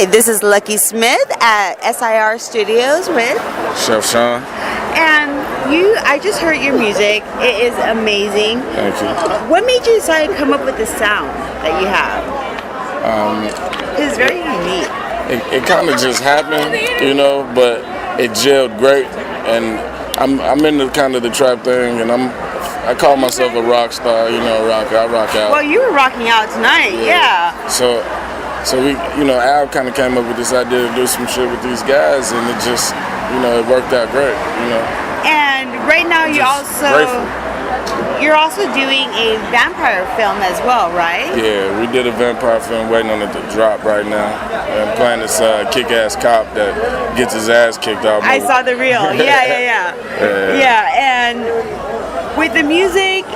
Hi, this is Lucky Smith at SIR Studios with Chef Sean. And I just heard your music. It is amazing. Thank you. What made you decide to come up with the sound that you have? It's very unique. It kind of just happened, but it gelled great. And I'm into kind of the trap thing, and I call myself a rock star, rocker. I rock out. Well, you were rocking out tonight, yeah. So we, Al kind of came up with this idea to do some shit with these guys, and it just, it worked out great, And right now you're also doing a vampire film as well, right? Yeah, we did a vampire film, waiting on it to drop right now. And playing this kick-ass cop that gets his ass kicked out. I saw the reel. Yeah. And with the music,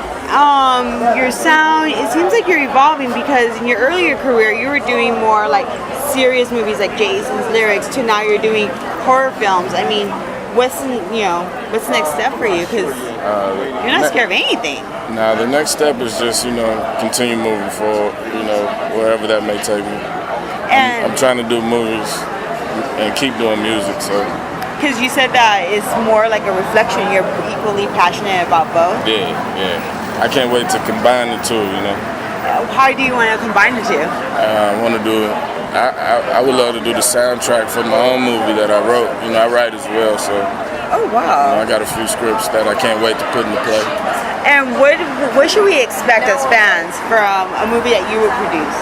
your sound, it seems like you're evolving, because in your earlier career you were doing more like serious movies like Jason's Lyrics to now you're doing horror films. I mean, what's the next step for you? Because you're not scared of anything. Now the next step is just continue moving forward, wherever that may take me. I'm trying to do movies and keep doing music. So. Because you said that it's more like a reflection. You're equally passionate about both. Yeah. I can't wait to combine the two. How do you want to combine the two? I want to do it. I would love to do the soundtrack for my own movie that I wrote. I write as well, so. Oh wow! I got a few scripts that I can't wait to put into play. And what should we expect as fans from a movie that you would produce?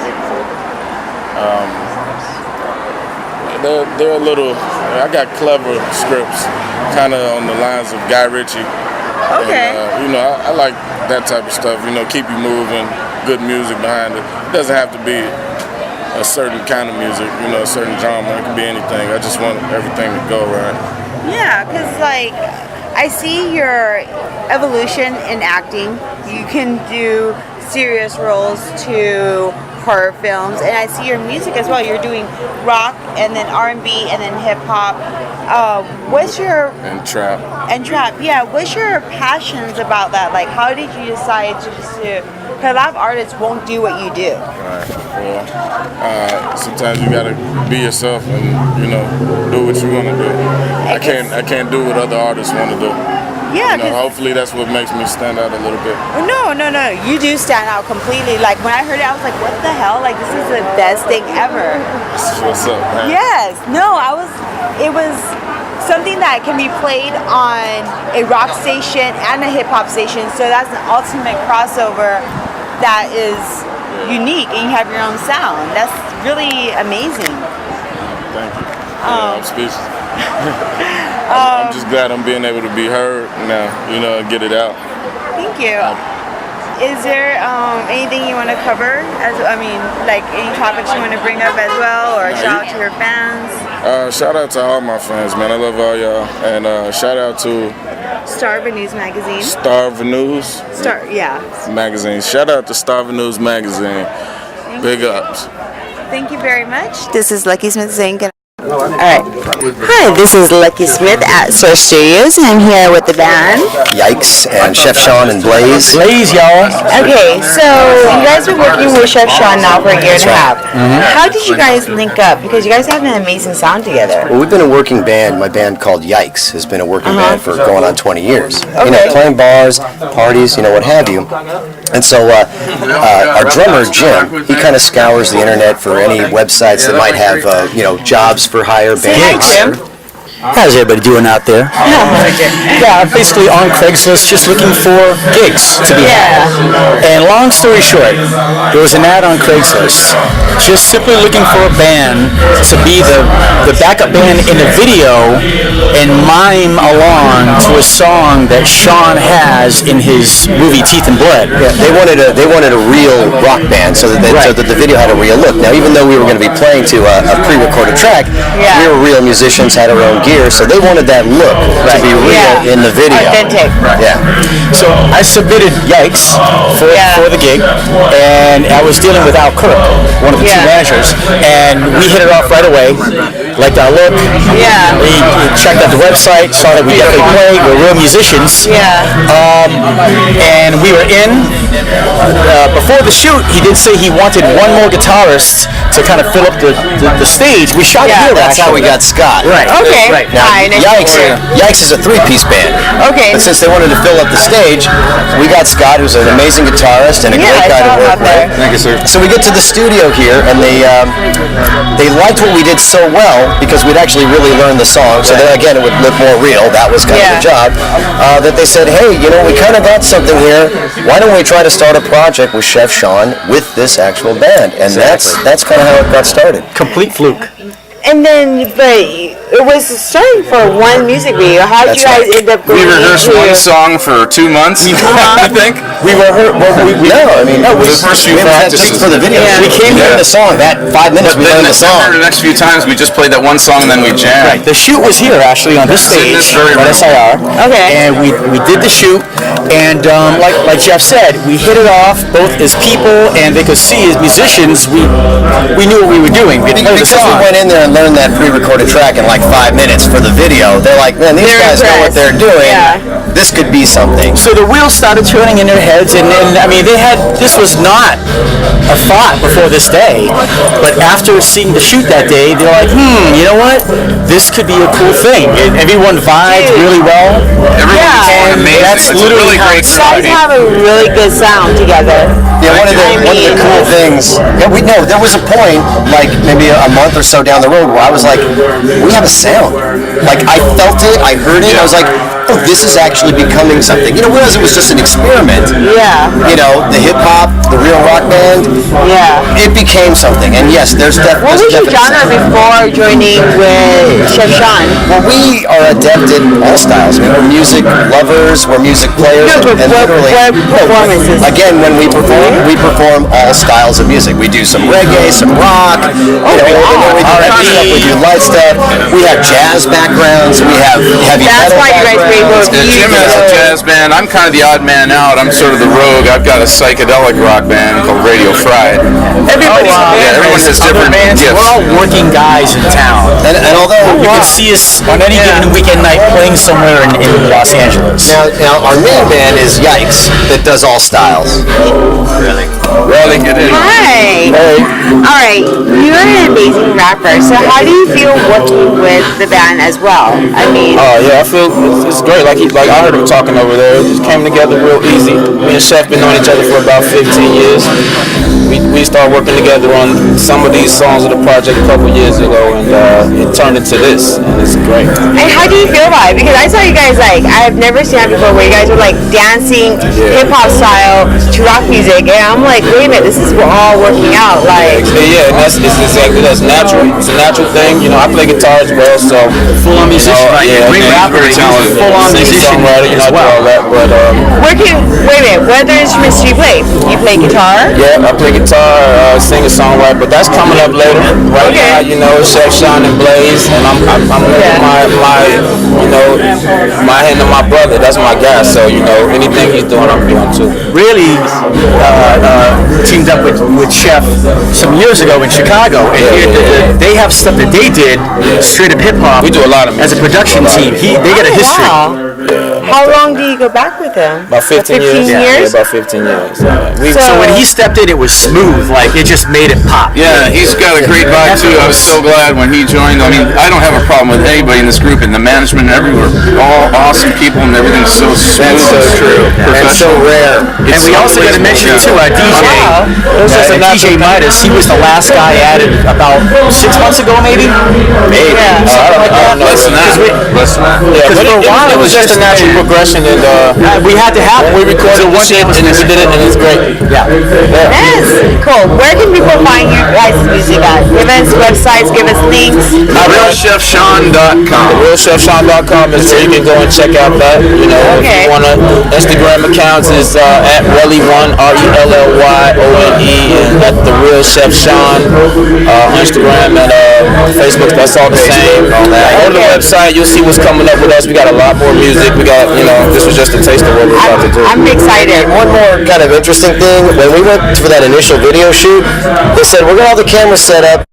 They're a little. I got clever scripts, kind of on the lines of Guy Ritchie. Okay. And, I like that type of stuff. Keep you moving. Good music behind it. It doesn't have to be a certain kind of music, a certain genre. It can be anything. I just want everything to go right. Yeah, because I see your evolution in acting. You can do serious roles to horror films, and I see your music as well. You're doing rock and then R&B and then hip hop. And trap. Yeah, what's your passions about that? Like, how did you decide to pursue? Because a lot of artists won't do what you do. Right. Well, sometimes you gotta be yourself and do what you want to do. I can't do what other artists want to do. Yeah. Hopefully that's what makes me stand out a little bit. No. You do stand out completely. Like when I heard it, I was like, what the hell? Like, this is the best thing ever. What's up, man? Yes. No, it was something that can be played on a rock station and a hip hop station. So that's an ultimate crossover that is unique, and you have your own sound. That's really amazing. Thank you. I'm speechless. I'm just glad I'm being able to be heard now, and get it out. Thank you. Is there anything you want to cover? Like any topics you want to bring up as well, or shout out to your fans? Shout out to all my fans, man. I love all y'all. And shout out to Starva News Magazine. Starva News? Magazine. Shout out to Starva News Magazine. Big ups. Thank you very much. This is Lucky Smith saying good. All right. Hi, this is Lucky Smith at SIR Studios, and I'm here with the band Yikes and Chef Sean and Blaze. Blaze, y'all. Okay, so you guys have been working with Chef Sean now for a year and a half. How did you guys link up? Because you guys have an amazing sound together. Well, we've been a working band. My band called Yikes has been a working band for going on 20 years. Okay. Playing bars, parties, what have you. And so our drummer, Jim, he kind of scours the internet for any websites that might have, jobs for hire bands. How's everybody doing out there? Yeah, I'm basically on Craigslist just looking for gigs to be had. And long story short, there was an ad on Craigslist just simply looking for a band to be the backup band in the video and mime along to a song that Sean has in his movie Teeth and Blood. Yeah, they wanted a real rock band so that the video had a real look. Now, even though we were going to be playing to a pre-recorded track, we were real musicians, had our own gear. So they wanted that look to be real in the video. Authentic. Yeah. So I submitted Yikes for the gig, and I was dealing with Al Kirk, one of the two managers, and we hit it off right away. Liked our look. Yeah. We checked out the website, saw that we definitely play. We're real musicians. Yeah. And we were in. before the shoot, he did say he wanted one more guitarist to kind of fill up the stage. We shot it here. That's how we got Scott. Right. Okay. Right. Now, Fine. Yikes is a three-piece band. Okay. But since they wanted to fill up the stage, we got Scott, who's an amazing guitarist and a great guy to work with. Thank you, sir. So we get to the studio here, and they liked what we did so well because we'd actually really learned the song. So then again, it would look more real. That was kind of the job. That they said, hey, we kind of got something here. Why don't we try to start a project with Chef Sean with this actual band? And that's kind of how it got started. Complete fluke. And then, but it was starting for one music video. How did you guys end up going We rehearsed into one song for 2 months, I think. We rehearsed. The first few practices. Just for the video. Yeah. We came learned the song. That 5 minutes we learned the song. The next few times we just played that one song and then we jammed. Right. The shoot was here actually on this In stage this very at room. SIR. Okay. And we did the shoot, and like Jeff said, we hit it off both as people, and they could see as musicians. We knew what we were doing. We had played the Because we song. went in there and learned that pre-recorded track in like 5 minutes for the video. They're like, man, these They're guys know what impressed. they're doing. Yeah. This could be something. So the wheels started turning in their heads, and then, I mean, this was not a thought before this day, but after seeing the shoot that day, they're like, you know what? This could be a cool thing. And everyone vibed really well. Everyone's Yeah. amazing. That's It's a literally really how great it You guys song. have a really good sound together. Yeah, one of the cool things. Yeah, there was a point, like maybe a month or so down the road, where I was like, we have a sound. Like I felt it, I heard it, I was like, oh, this is actually becoming something. Whereas it was just an experiment. Yeah. The hip hop, the real rock band. Yeah. It became something. And yes, there's What was your genre before joining with Chef Sean? Well, we are adept at all styles. I mean, we're music lovers, we're music players, No, but and what performances? Again, when we perform all styles of music. We do some reggae, some rock, we do heavy stuff, we do light stuff. We have jazz backgrounds, we have heavy That's metal why you guys were able to Yeah, Jim has a jazz band. I'm kind of the odd man out. I'm sort of the rogue. I've got a psychedelic rock band called Radio Fried. Everybody's Yeah, everyone has different bands. gifts. We're all working guys in town. And although You can see us on any given weekend night playing somewhere in Los Angeles. now our main band is Yikes, that does all styles. Really get in. Hi. All right. You're an amazing rapper. So how do you feel working with the band as well? I mean, Yeah, I feel it's great. Like I heard him talking over there. It just came together real easy. Me and Chef been knowing each other for about 15 years. We started working together on some of these songs of the project a couple years ago, and it turned into this, and it's great. and how do you feel about it? Because I saw you guys I've never seen that before, where you guys were dancing hip hop style to rock music, and I'm like, wait a minute, this is all working out. Yeah, and it's exactly that's natural. It's a natural thing. I play guitar as well, so Full-on musician. yeah, Great man, rapper. very He's a talented. full-on musician Songwriter, as I do all well. that, but wait a minute, what other instruments do you play? You play guitar? yeah, I play guitar, sing a songwriter, but that's coming up later. Right now, Chef Sean and Blaze, and I'm my hand to my brother. That's my guy. So anything he's doing, I'm doing too. Really teamed up with Chef some years ago in Chicago, and they have stuff that they did straight up hip hop. We do a lot of as a music. production team. They got a history. Wow. How long do you go back with them? About 15 years. 15 Yeah, years? about 15 years. So when he stepped in, it was smooth. It just made it pop. Yeah, he's got a great vibe too. I was so glad when he joined. I mean, I don't have a problem with anybody in this group, and the management everywhere, all awesome people, and everything's so smooth. That's so true. And so rare. And we also got to mention too our DJ. DJ Midas. He was the last guy added about 6 months ago, maybe. Maybe. Something like that. Less than that. Less than that. Yeah, Because but for a while it was just a natural progression, and we had to have it. we recorded one shit, and we did it, and it's great. Yeah. Yes, cool. Where can people find you guys' music at? Give us websites, give us links. RealChefSean.com. RealChefSean.com is where you can go and check out that. If Okay. you want to, Instagram accounts is at Relly1, RELLYONE, and at the Real Chef Sean Instagram and Facebook. That's all the same. Go to the website, you'll see what's coming up with us. We got a lot more music. We got, this was just a taste of what we're about to do. I'm excited. One more kind of interesting thing, when we went for that initial video shoot, they said, we're going to have the camera set up